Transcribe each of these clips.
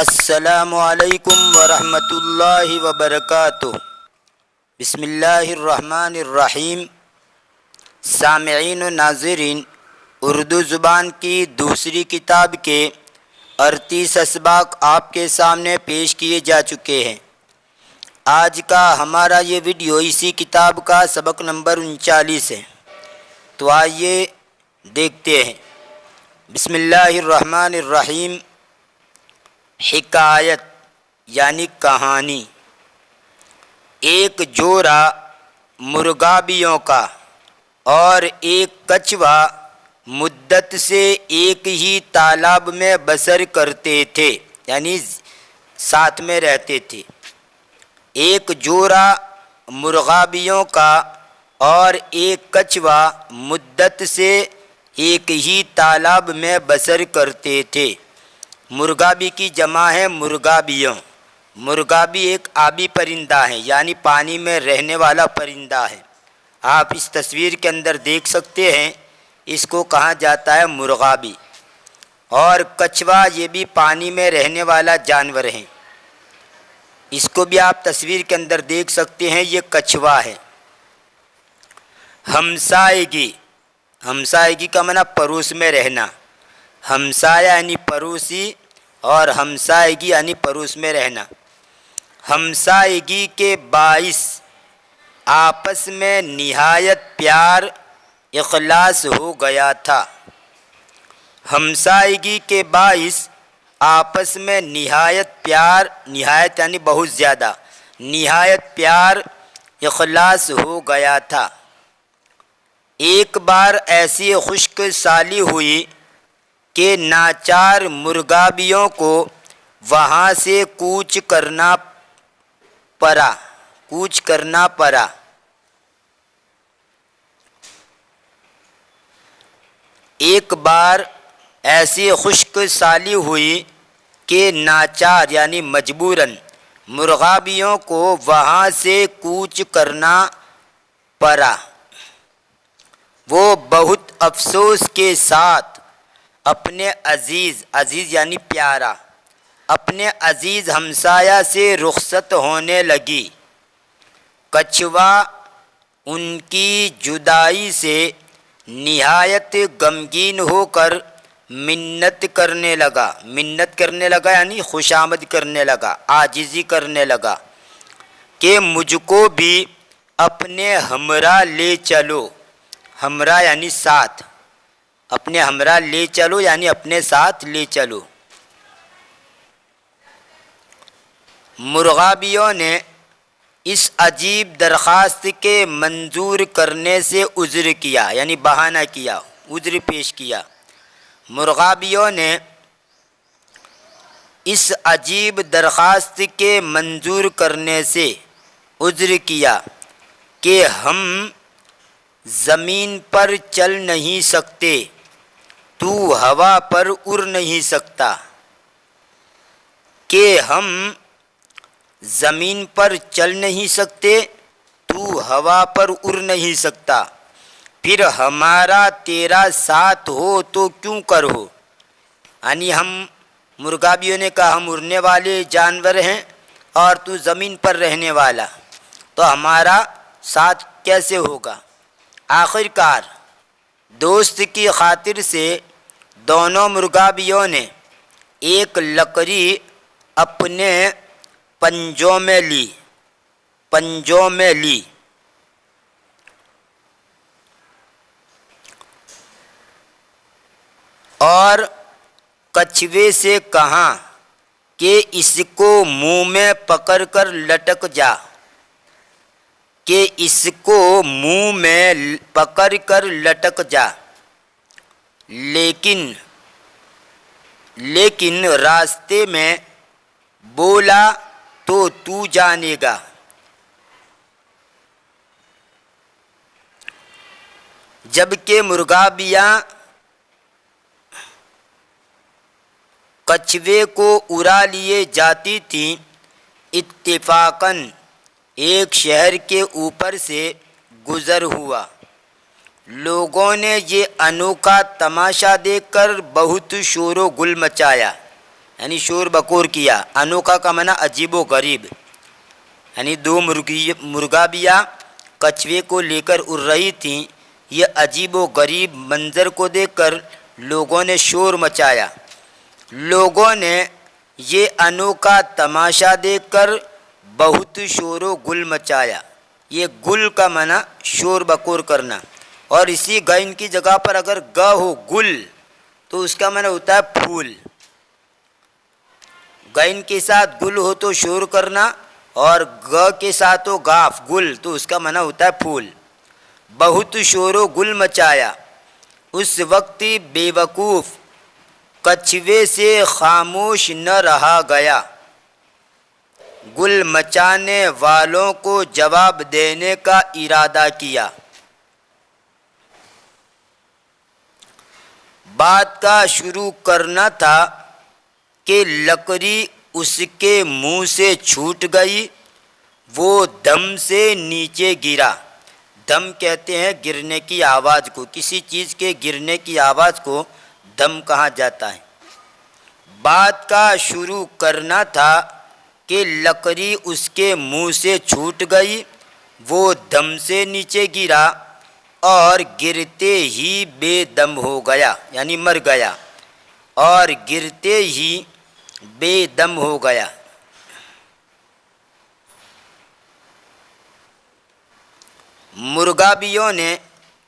السلام علیکم ورحمۃ اللہ وبرکاتہ۔ بسم اللہ الرحمن الرحیم۔ سامعین و ناظرین، اردو زبان کی دوسری کتاب کے 38 اسباق آپ کے سامنے پیش کیے جا چکے ہیں۔ آج کا ہمارا یہ ویڈیو اسی کتاب کا سبق نمبر 39 ہے، تو آئیے دیکھتے ہیں۔ بسم اللہ الرحمن الرحیم۔ حکایت یعنی کہانی۔ ایک جوڑا مرغابیوں کا اور ایک کچھوا مدت سے ایک ہی تالاب میں بسر کرتے تھے، یعنی ساتھ میں رہتے تھے۔ ایک جوڑا مرغابیوں کا اور ایک کچھوا مدت سے ایک ہی تالاب میں بسر کرتے تھے۔ مرغابی کی جمع ہے مرغابیوں۔ مرغابی ایک آبی پرندہ ہے، یعنی پانی میں رہنے والا پرندہ ہے۔ آپ اس تصویر کے اندر دیکھ سکتے ہیں، اس کو کہا جاتا ہے مرغابی۔ اور کچھوا یہ بھی پانی میں رہنے والا جانور ہے، اس کو بھی آپ تصویر کے اندر دیکھ سکتے ہیں، یہ کچھوا ہے۔ ہمسائیگی، ہمسائیگی کا معنی پڑوس میں رہنا۔ ہمسایہ یعنی پڑوسی اور ہمسائیگی یعنی پڑوس میں رہنا۔ ہمسائیگی کے باعث آپس میں نہایت پیار اخلاص ہو گیا تھا۔ ہمسائیگی کے باعث آپس میں نہایت پیار، نہایت یعنی بہت زیادہ، نہایت پیار اخلاص ہو گیا تھا۔ ایک بار ایسی خشک سالی ہوئی کہ ناچار مرغابیوں کو وہاں سے کوچ کرنا پڑا۔ ایک بار ایسی خشک سالی ہوئی کہ ناچار یعنی مجبوراً مرغابیوں کو وہاں سے کوچ کرنا پڑا۔ وہ بہت افسوس کے ساتھ اپنے عزیز یعنی پیارا، اپنے عزیز ہمسایہ سے رخصت ہونے لگی۔ کچھوا ان کی جدائی سے نہایت غمگین ہو کر منت کرنے لگا یعنی خوشامد کرنے لگا، عاجزی کرنے لگا کہ مجھ کو بھی اپنے ہمراہ لے چلو۔ ہمراہ یعنی ساتھ، اپنے ہمراہ لے چلو یعنی اپنے ساتھ لے چلو۔ مرغابیوں نے اس عجیب درخواست کے منظور کرنے سے عذر کیا، یعنی بہانہ کیا، عذر پیش کیا۔ مرغابیوں نے اس عجیب درخواست کے منظور کرنے سے عذر کیا کہ ہم زمین پر چل نہیں سکتے، تو ہوا پر اڑ نہیں سکتا۔ کہ ہم زمین پر چل نہیں سکتے، تو ہوا پر اڑ نہیں سکتا، پھر ہمارا تیرا ساتھ ہو تو کیوں کر ہو۔ یعنی ہم مرغابیوں نے کہا ہم اڑنے والے جانور ہیں اور تو زمین پر رہنے والا، تو ہمارا ساتھ کیسے ہوگا۔ آخر کار دوست کی خاطر سے دونوں مرغابیوں نے ایک لکڑی اپنے پنجوں میں لی اور کچھوے سے کہا کہ اس کو منہ میں پکڑ کر لٹک جا، کہ اس کو منہ میں پکڑ کر لٹک جا، لیکن راستے میں بولا تو جانے گا۔ جبکہ مرغابیاں کچھوے کو اڑا لیے جاتی تھیں، اتفاقاً ایک شہر کے اوپر سے گزر ہوا۔ لوگوں نے یہ انوکھا تماشا دیکھ کر بہت شور و گل مچایا، یعنی شور بکور کیا. انوکھا کا معنی عجیب و غریب. یعنی دو مرغابیاں کچھوے کو لے کر اڑ رہی تھیں. یہ عجیب و غریب منظر کو دیکھ کر لوگوں نے شور مچایا. لوگوں نے یہ انوکھا تماشا دیکھ کر بہت شور و گل مچایا. یہ گل کا معنی شور بکور کرنا. اور اسی غین کی جگہ پر اگر گ ہو گل تو اس کا معنی ہوتا ہے پھول. غین کے ساتھ گل ہو تو شور کرنا اور گ کے ساتھ ہو گاف گل تو اس کا معنی ہوتا ہے پھول. بہت شور و گل مچایا. اس وقت بے وقوف کچھوے سے خاموش نہ رہا گیا. گل مچانے والوں کو جواب دینے کا ارادہ کیا. بات کا شروع کرنا تھا کہ لکڑی اس کے منہ سے چھوٹ گئی. وہ دم سے نیچے گرا. دم کہتے ہیں گرنے کی آواز کو. کسی چیز کے گرنے کی آواز کو دم کہا جاتا ہے. بات کا شروع کرنا تھا کہ لکڑی اس کے منہ سے چھوٹ گئی. وہ دم سے نیچے گرا اور گرتے ہی بے دم ہو گیا یعنی مر گیا. اور گرتے ہی بے دم ہو گیا. مرغابیوں نے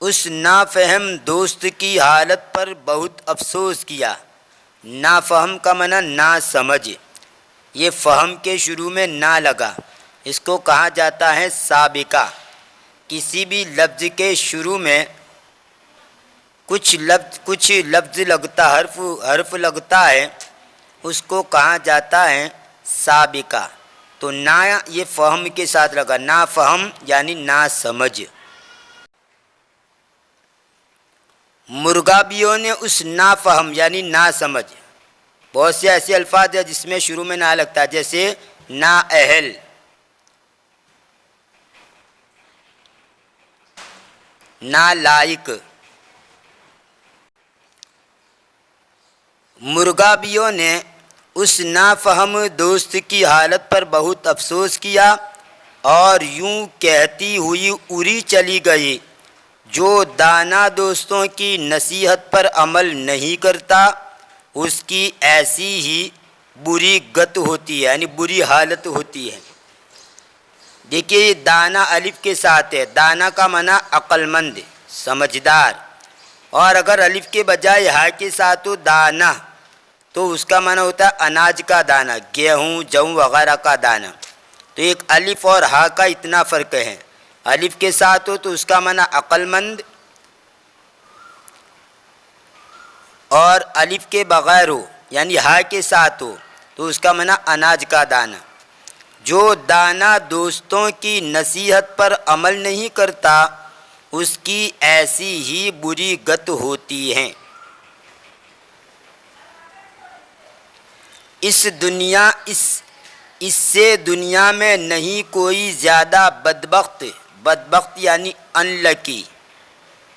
اس نافہم دوست کی حالت پر بہت افسوس کیا. نافہم کا معنی نا سمجھ. یہ فہم کے شروع میں نہ لگا. اس کو کہا جاتا ہے سابقہ. کسی بھی لفظ کے شروع میں کچھ لفظ لگتا حرف لگتا ہے اس کو کہا جاتا ہے سابقہ. تو نا یہ فہم کے ساتھ لگا. نا فہم یعنی نا سمجھ. مرغابیوں نے اس نا فہم یعنی نا سمجھ. بہت سے ایسے الفاظ ہیں جس میں شروع میں نا لگتا ہے جیسے نا اہل, نا لائق. مرغابیوں نے اس نافہم دوست کی حالت پر بہت افسوس کیا اور یوں کہتی ہوئی اڑی چلی گئی. جو دانا دوستوں کی نصیحت پر عمل نہیں کرتا اس کی ایسی ہی بری گت ہوتی ہے یعنی بری حالت ہوتی ہے. دیکھیے دانا الف کے ساتھ ہے. دانا کا معنی عقل مند سمجھدار. اور اگر الف کے بجائے ہا کے ساتھ ہو دانا تو اس کا معنی ہوتا ہے اناج کا دانا, گیہوں جوں وغیرہ کا دانا. تو ایک الف اور ہا کا اتنا فرق ہے. الف کے ساتھ ہو تو اس کا معنی عقل مند اور الف کے بغیر ہو یعنی ہا کے ساتھ ہو تو اس کا معنی اناج کا دانا. جو دانا دوستوں کی نصیحت پر عمل نہیں کرتا اس کی ایسی ہی بری گت ہوتی ہے. اس سے دنیا میں نہیں کوئی زیادہ بدبخت یعنی ان لکی.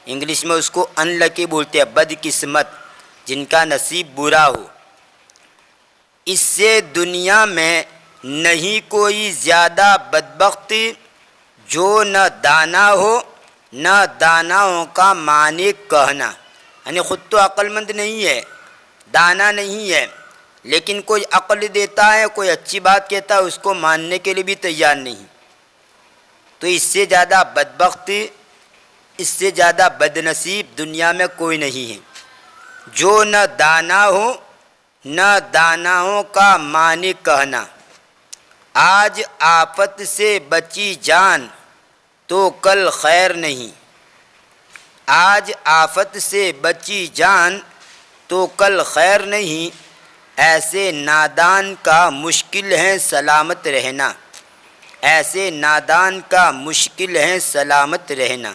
انگلش میں اس کو ان لکی بولتے ہیں, بد قسمت, جن کا نصیب برا ہو. اس سے دنیا میں نہیں کوئی زیادہ بدبخت جو نہ دانا ہو نہ داناؤں کا معنی کہنا. یعنی خود تو عقل مند نہیں ہے, دانا نہیں ہے, لیکن کوئی عقل دیتا ہے, کوئی اچھی بات کہتا ہے, اس کو ماننے کے لیے بھی تیار نہیں. تو اس سے زیادہ بدبخت, اس سے زیادہ بد نصیب دنیا میں کوئی نہیں ہے. جو نہ دانا ہو نہ داناؤں کا معنی کہنا. آج آفت سے بچی جان تو کل خیر نہیں. آج آفت سے بچی جان تو کل خیر نہیں. ایسے نادان کا مشکل ہے سلامت رہنا. ایسے نادان کا مشکل ہے سلامت رہنا.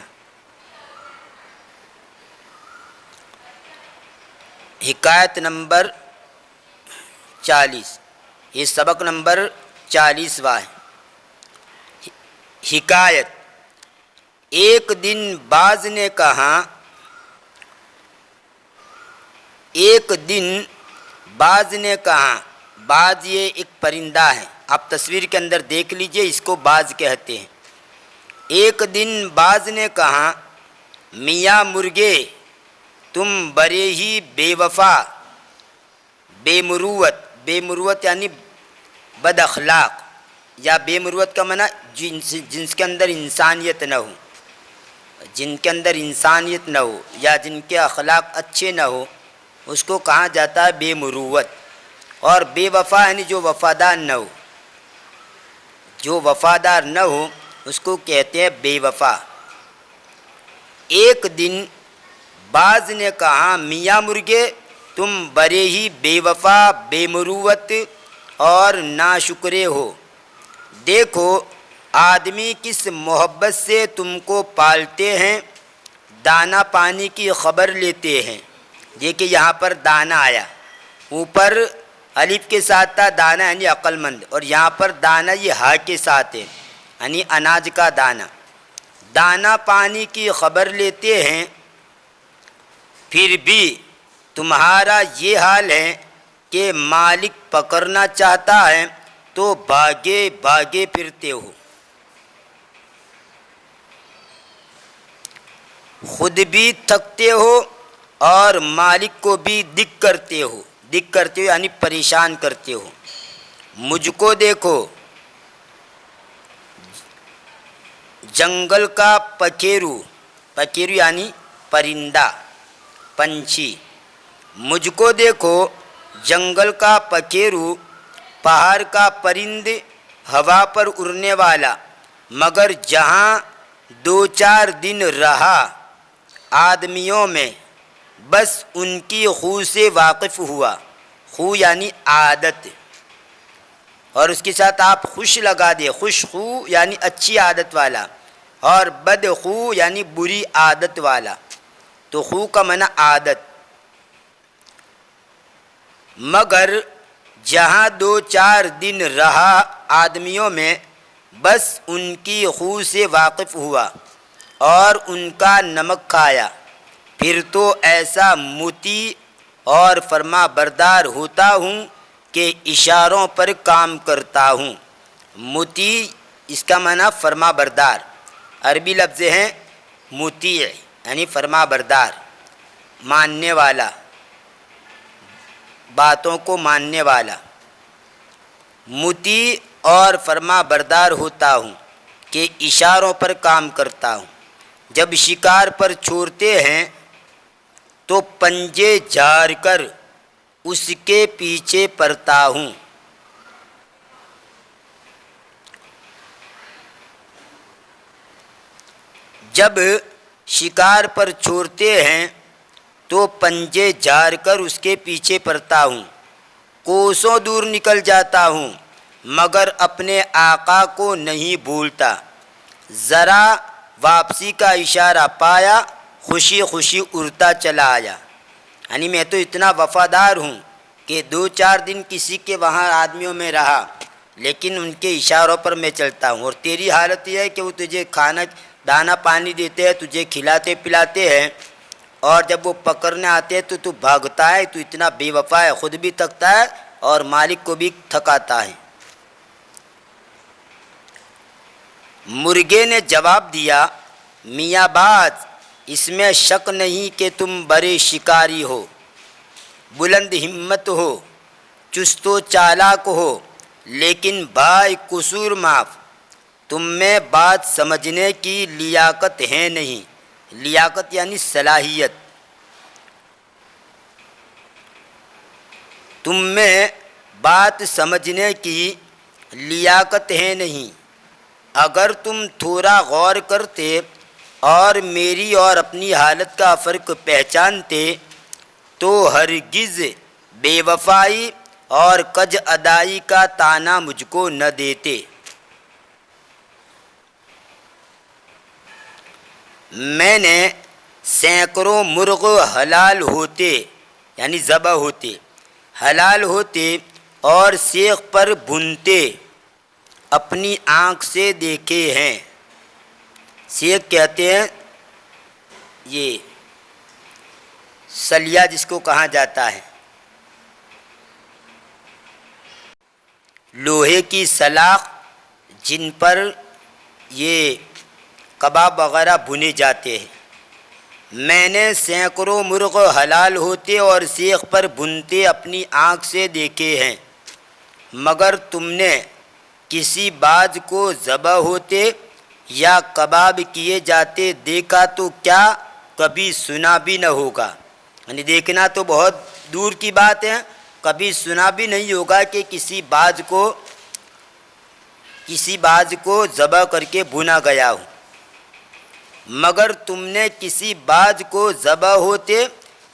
حکایت نمبر 40. یہ سبق نمبر 40واں ہے. حکایت. ایک دن باز نے کہا, ایک دن باز نے کہا، باز یہ ایک پرندہ ہے، آپ تصویر کے اندر دیکھ لیجئے، اس کو باز کہتے ہیں۔ ایک دن باز نے کہا، میاں مرغے تم بڑے ہی بے وفا، بے مروت، بے مروت یعنی بد اخلاق، یا بے مروت کا معنی جن کے اندر انسانیت نہ ہو، جن کے اندر انسانیت نہ ہو یا جن کے اخلاق اچھے نہ ہو، اس کو کہا جاتا ہے بے مروت۔ اور بے وفا یعنی جو وفادار نہ ہو، جو وفادار نہ ہو اس کو کہتے ہیں بے وفا۔ ایک دن باز نے کہا، میاں مرغے تم بڑے ہی بے وفا، بے مروت اور ناشکرے ہو۔ دیکھو آدمی کس محبت سے تم کو پالتے ہیں، دانہ پانی کی خبر لیتے ہیں۔ دیکھیں یہاں پر دانہ آیا، اوپر الف کے ساتھ تھا دانہ یعنی عقل مند، اور یہاں پر دانہ یہ ہا کے ساتھ ہے یعنی اناج کا دانہ۔ دانہ پانی کی خبر لیتے ہیں، پھر بھی تمہارا یہ حال ہے کہ مالک پکڑنا چاہتا ہے تو بھاگے بھاگے پھرتے ہو، خود بھی تھکتے ہو اور مالک کو بھی دکھ کرتے ہو، دکھ کرتے ہو یعنی پریشان کرتے ہو۔ مجھ کو دیکھو، جنگل کا پکھیرو، پکھیرو یعنی پرندہ، پنچھی، مجھ کو دیکھو جنگل کا پکھیرو، پہاڑ کا پرند، ہوا پر اڑنے والا، مگر جہاں دو چار دن رہا آدمیوں میں، بس ان کی خو سے واقف ہوا۔ خو یعنی عادت، اور اس کے ساتھ آپ خوش لگا دے، خوش خو یعنی اچھی عادت والا، اور بد خو یعنی بری عادت والا۔ تو خو کا معنی عادت، مگر جہاں دو چار دن رہا آدمیوں میں، بس ان کی خو سے واقف ہوا اور ان کا نمک کھایا، پھر تو ایسا مطیع اور فرما بردار ہوتا ہوں کہ اشاروں پر کام کرتا ہوں۔ مطیع اس کا معنی فرما بردار، عربی لفظ ہیں مطیع یعنی فرما بردار، ماننے والا، باتوں کو ماننے والا۔ مطیع اور فرما بردار ہوتا ہوں کہ اشاروں پر کام کرتا ہوں۔ جب شکار پر چھوڑتے ہیں تو پنجے جھاڑ کر اس کے پیچھے پڑتا ہوں۔ جب شکار پر چھوڑتے ہیں تو پنجے جھاڑ کر اس کے پیچھے پڑتا ہوں، کوسوں دور نکل جاتا ہوں مگر اپنے آقا کو نہیں بھولتا۔ ذرا واپسی کا اشارہ پایا، خوشی خوشی اڑتا چلا آیا۔ یعنی میں تو اتنا وفادار ہوں کہ دو چار دن کسی کے وہاں آدمیوں میں رہا، لیکن ان کے اشاروں پر میں چلتا ہوں۔ اور تیری حالت یہ ہے کہ وہ تجھے کھانا دانہ پانی دیتے ہیں، تجھے کھلاتے پلاتے ہیں، اور جب وہ پکڑنے آتے ہیں تو تو بھاگتا ہے۔ تو اتنا بے وفا ہے، خود بھی تھکتا ہے اور مالک کو بھی تھکاتا ہے۔ مرغے نے جواب دیا، میاں باز اس میں شک نہیں کہ تم بڑے شکاری ہو، بلند ہمت ہو، چست و چالاک ہو، لیکن بھائی قصور معاف، تم میں بات سمجھنے کی لیاقت ہے نہیں۔ لیاقت یعنی صلاحیت، تم میں بات سمجھنے کی لیاقت ہے نہیں۔ اگر تم تھوڑا غور کرتے اور میری اور اپنی حالت کا فرق پہچانتے تو ہرگز بے وفائی اور کج ادائی کا طعنہ مجھ کو نہ دیتے۔ میں نے سینکڑوں مرغ حلال ہوتے یعنی ذبح ہوتے، حلال ہوتے اور سیخ پر بھونتے اپنی آنکھ سے دیکھے ہیں۔ سیخ کہتے ہیں یہ سلیا جس کو کہا جاتا ہے، لوہے کی سلاخ جن پر یہ کباب وغیرہ بھنے جاتے ہیں۔ میں نے سینکڑوں مرغ حلال ہوتے اور سیخ پر بھنتے اپنی آنکھ سے دیکھے ہیں، مگر تم نے کسی باز کو ذبح ہوتے یا کباب کیے جاتے دیکھا تو کیا کبھی سنا بھی نہ ہوگا؟ یعنی دیکھنا تو بہت دور کی بات ہے، کبھی سنا بھی نہیں ہوگا کہ کسی باز کو ذبح کر کے بھنا گیا ہو۔ مگر تم نے کسی باز کو ذبح ہوتے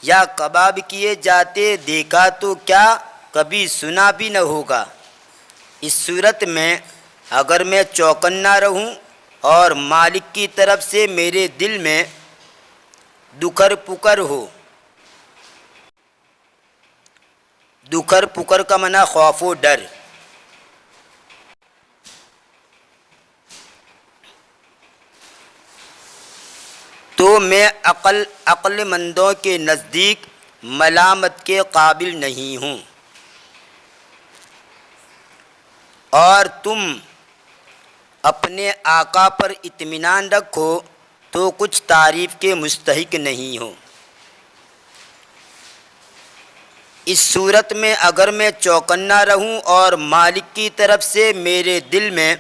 یا کباب کیے جاتے دیکھا تو کیا کبھی سنا بھی نہ ہوگا؟ اس صورت میں اگر میں چوکنا رہوں اور مالک کی طرف سے میرے دل میں دکر پکر ہو، دکر پکر کا معنی خوف و ڈر، تو میں عقل مندوں کے نزدیک ملامت کے قابل نہیں ہوں، اور تم اپنے آقا پر اطمینان رکھو تو کچھ تعریف کے مستحق نہیں ہو۔ اس صورت میں اگر میں چوکنا رہوں اور مالک کی طرف سے میرے دل میں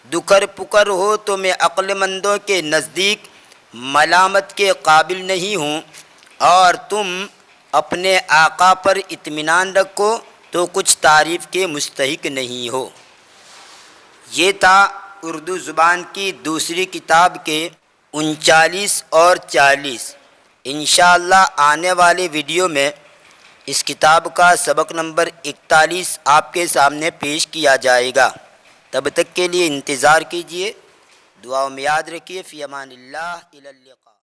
دکر پکر ہو تو میں عقل مندوں کے نزدیک ملامت کے قابل نہیں ہوں، اور تم اپنے آقا پر اطمینان رکھو تو کچھ تعریف کے مستحق نہیں ہو۔ یہ تھا اردو زبان کی دوسری کتاب کے 39 اور 40۔ انشاءاللہ آنے والے ویڈیو میں اس کتاب کا سبق نمبر 41 آپ کے سامنے پیش کیا جائے گا۔ تب تک کے لیے انتظار کیجیے، دعاؤں میں یاد رکھیے۔ فی امان اللہ، الی اللقاء۔